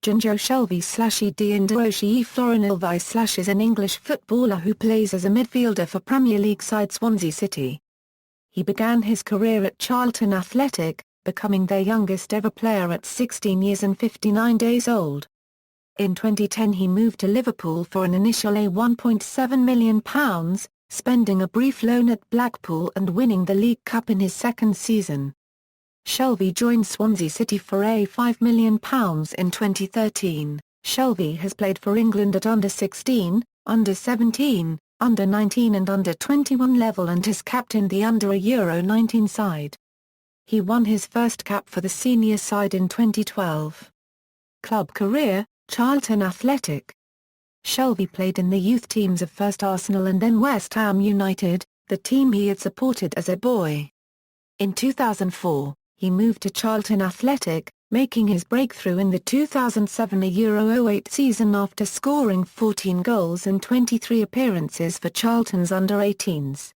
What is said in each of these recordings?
Jonjo Shelvey @ʻdʒʒndʒoʊ Florinilvi is an English footballer who plays as a midfielder for Premier League side Swansea City. He began his career at Charlton Athletic, becoming their youngest ever player at 16 years and 59 days old. In 2010 he moved to Liverpool for an initial £1.7 million, spending a brief loan at Blackpool and winning the League Cup in his second season. Shelvey joined Swansea City for £5 million in 2013. Shelvey has played for England at under-16, under-17, under-19 and under-21 level and has captained the under-19 side. He won his first cap for the senior side in 2012. Club career, Charlton Athletic. Shelvey played in the youth teams of first Arsenal and then West Ham United, the team he had supported as a boy. In 2004, he moved to Charlton Athletic, making his breakthrough in the 2007-08 season after scoring 14 goals in 23 appearances for Charlton's under-18s.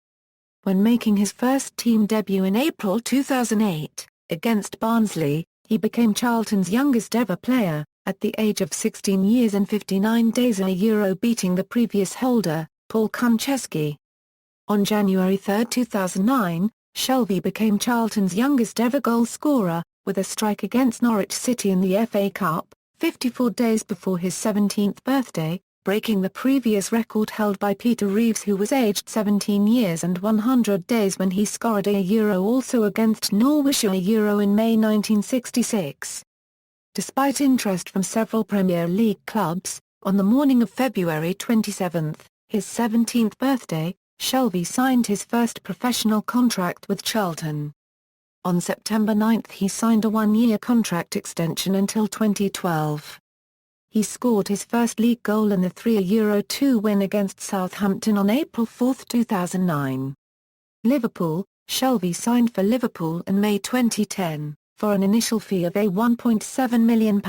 When making his first team debut in April 2008, against Barnsley, he became Charlton's youngest ever player, at the age of 16 years and 59 days beating the previous holder, Paul Konchesky. On January 3, 2009, Shelvey became Charlton's youngest ever goal scorer, with a strike against Norwich City in the FA Cup, 54 days before his 17th birthday, breaking the previous record held by Peter Reeves, who was aged 17 years and 100 days when he scored also against Norwich in May 1966. Despite interest from several Premier League clubs, on the morning of February 27, his 17th birthday, Shelvey signed his first professional contract with Charlton. On September 9 he signed a one-year contract extension until 2012. He scored his first league goal in the 3-2 win against Southampton on April 4, 2009. Liverpool. Shelvey signed for Liverpool in May 2010, for an initial fee of £1.7 million.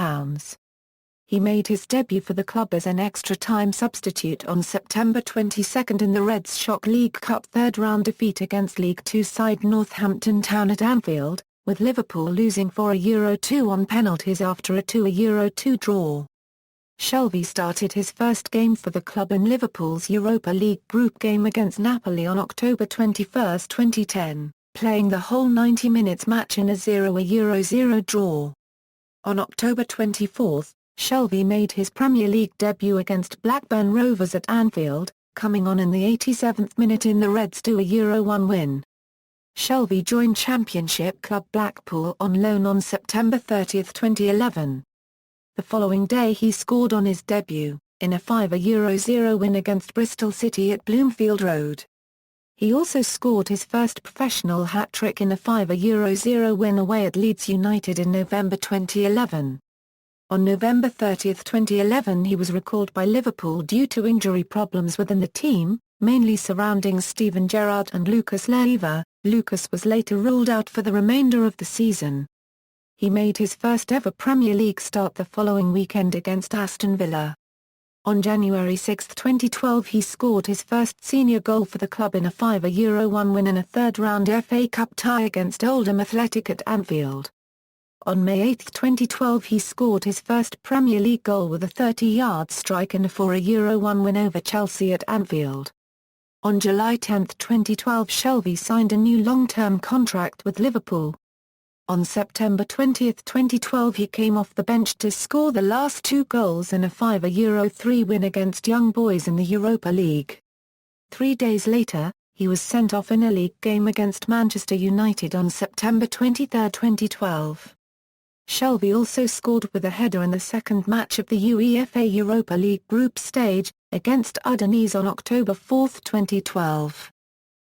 He made his debut for the club as an extra-time substitute on September 22 in the Reds' Shock League Cup third-round defeat against League Two side Northampton Town at Anfield, with Liverpool losing 4-2 on penalties after a 2-2 draw. Shelvey started his first game for the club in Liverpool's Europa League group game against Napoli on October 21, 2010, playing the whole 90 minutes match in a 0-0 draw. On October 24, Shelvey made his Premier League debut against Blackburn Rovers at Anfield, coming on in the 87th minute in the Reds' 2-1 win. Shelvey joined Championship club Blackpool on loan on September 30, 2011. The following day he scored on his debut, in a 5-0 win against Bristol City at Bloomfield Road. He also scored his first professional hat-trick in a 5-0 win away at Leeds United in November 2011. On November 30, 2011 he was recalled by Liverpool due to injury problems within the team, mainly surrounding Steven Gerrard and Lucas Leiva. Lucas was later ruled out for the remainder of the season. He made his first ever Premier League start the following weekend against Aston Villa. On January 6, 2012 he scored his first senior goal for the club in a 5-1 win in a third-round FA Cup tie against Oldham Athletic at Anfield. On May 8, 2012 he scored his first Premier League goal with a 30-yard strike in a 4-1 win over Chelsea at Anfield. On July 10, 2012 Shelvey signed a new long-term contract with Liverpool. On September 20, 2012 he came off the bench to score the last two goals in a 5-3 win against Young Boys in the Europa League. 3 days later, he was sent off in a league game against Manchester United on September 23, 2012. Shelvey also scored with a header in the second match of the UEFA Europa League group stage, against Udinese on October 4, 2012.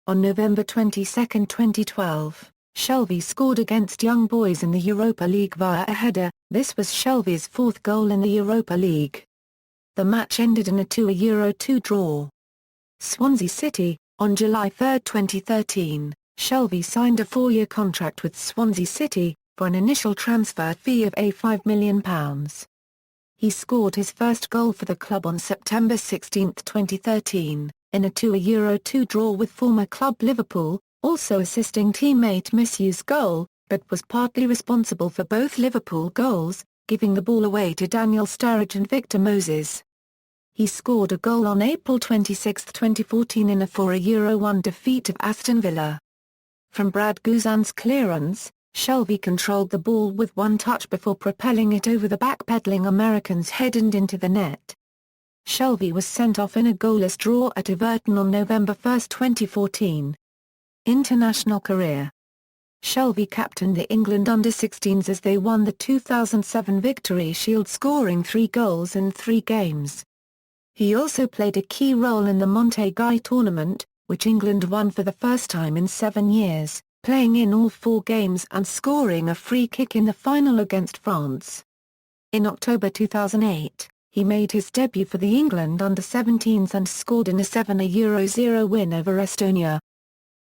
On November 22, 2012, Shelvey scored against Young Boys in the Europa League via a header. This was Shelvey's fourth goal in the Europa League. The match ended in a 2-2 draw. Swansea City. On July 3, 2013, Shelvey signed a 4-year contract with Swansea City, for an initial transfer fee of £5 million. He scored his first goal for the club on September 16, 2013, in a 2-2 draw with former club Liverpool, also assisting teammate Misuse goal, but was partly responsible for both Liverpool goals. giving the ball away to Daniel Sturridge and Victor Moses. He scored a goal on April 26, 2014 in a 4-1 defeat of Aston Villa. From Brad Guzan's clearance, Shelvey controlled the ball with one touch before propelling it over the backpedaling American's head and into the net. Shelvey was sent off in a goalless draw at Everton on November 1, 2014. International career. Shelvey captained the England under-16s as they won the 2007 Victory Shield, scoring 3 goals in 3 games. He also played a key role in the Montague tournament, which England won for the first time in 7 years, playing in all 4 games and scoring a free kick in the final against France. In October 2008, he made his debut for the England under-17s and scored in a 7-0 win over Estonia.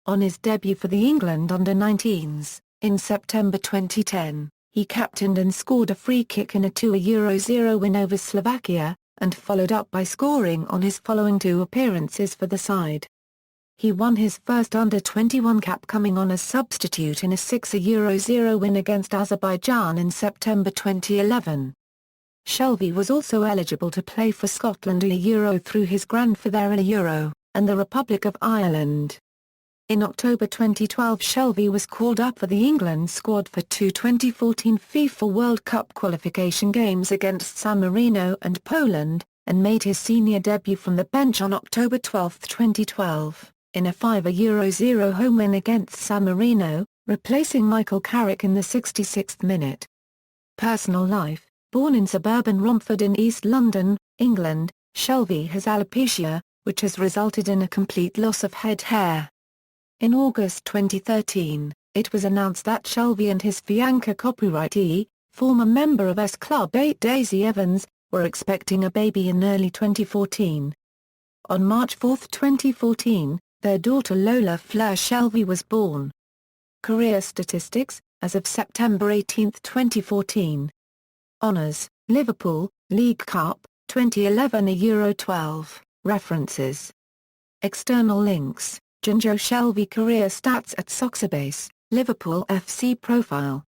On his debut for the England under-19s, in September 2010, he captained and scored a free kick in a 2-0 win over Slovakia, and followed up by scoring on his following 2 appearances for the side. He won his first under-21 cap coming on as substitute in a 6-0 win against Azerbaijan in September 2011. Shelvey was also eligible to play for Scotland a Euro through his grandfather Euro, and the Republic of Ireland. In October 2012, Shelvey was called up for the England squad for 2 2014 FIFA World Cup qualification games against San Marino and Poland, and made his senior debut from the bench on October 12, 2012, in a 5-0 home win against San Marino, replacing Michael Carrick in the 66th minute. Personal life. Born in suburban Romford in East London, England, Shelvey has alopecia, which has resulted in a complete loss of head hair. In August 2013, it was announced that Shelvey and his fiancée copyrightee, former member of S Club 8 Daisy Evans, were expecting a baby in early 2014. On March 4, 2014, their daughter Lola Fleur Shelvey was born. Career statistics, as of September 18, 2014. Honours: Liverpool, League Cup, 2011 Euro 12, References. External links: Jonjo Shelvey career stats at Soxerbase, Liverpool FC profile.